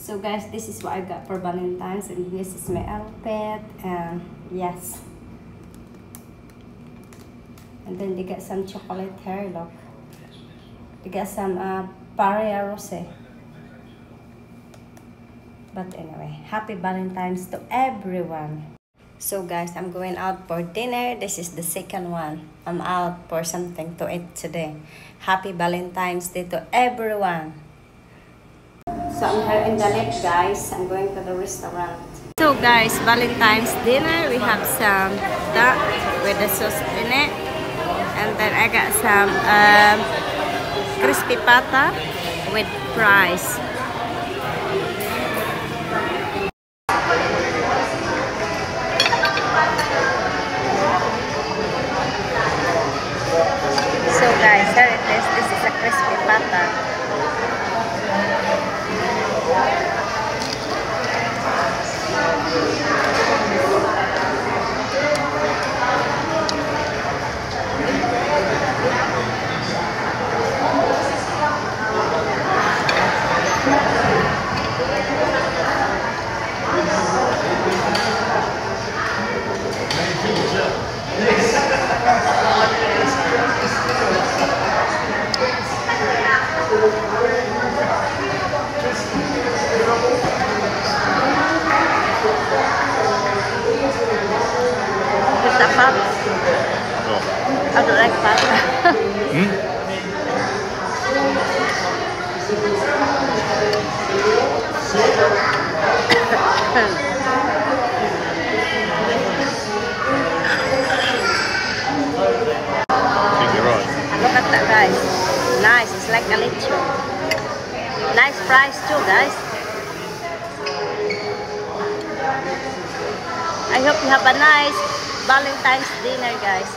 So guys, this is what I got for Valentine's, and this is my outfit, and yes. And then they got some chocolate hair, look. They got some Paria Rose. But anyway, happy Valentine's to everyone. So guys, I'm going out for dinner. This is the second one. I'm out for something to eat today. Happy Valentine's Day to everyone. So I'm here in the lake, guys. I'm going to the restaurant. So guys, Valentine's dinner. We have some duck with the sauce in it. And then I got some crispy pata with fries. So guys, here it is. This is a crispy pata. Pasta. No. I don't like pasta. Look at that, guys. Nice. It's like a lechon. Nice fries too, guys. I hope you have a nice Valentine's dinner, guys.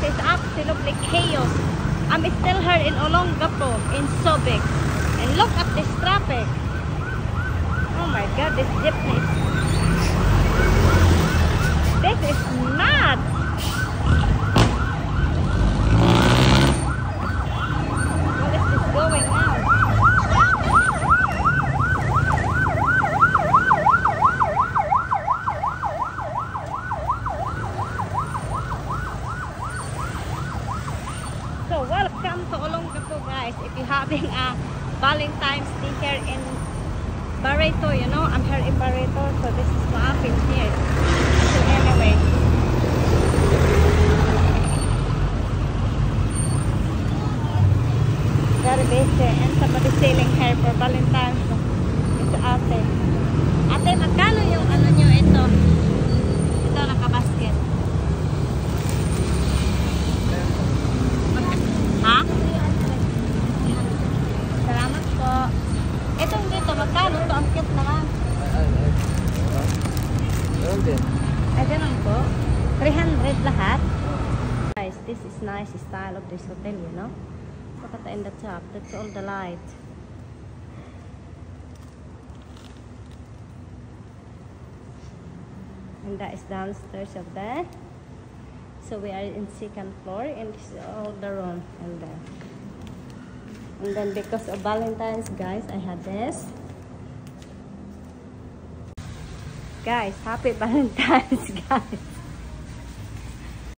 Absolutely chaos. I'm still here in Olongapo, in Subic, and look at this traffic. Oh my god, this jeepney. This is nuts. What is this going now? So welcome to Olongapo, guys. If you're having a Valentine's Day here in Barreto, you know, I'm here in Barreto, so this is what happens here. So anyway, very busy, and somebody selling here for Valentine's. It's ate. Ate, magkano yung ano nyo ito? Ito, nakabasket. Ha? Salamat po. Itong dito, magkano ito? Ang cute naman. Ay, ganun po. 300 lahat. Guys, this is nice style of this hotel, you know? Look at in the top. That's all the light. And that is downstairs of there. So we are in second floor, and this is all the room and there. And then because of Valentine's, guys, I had this. Guys, happy Valentine's, guys.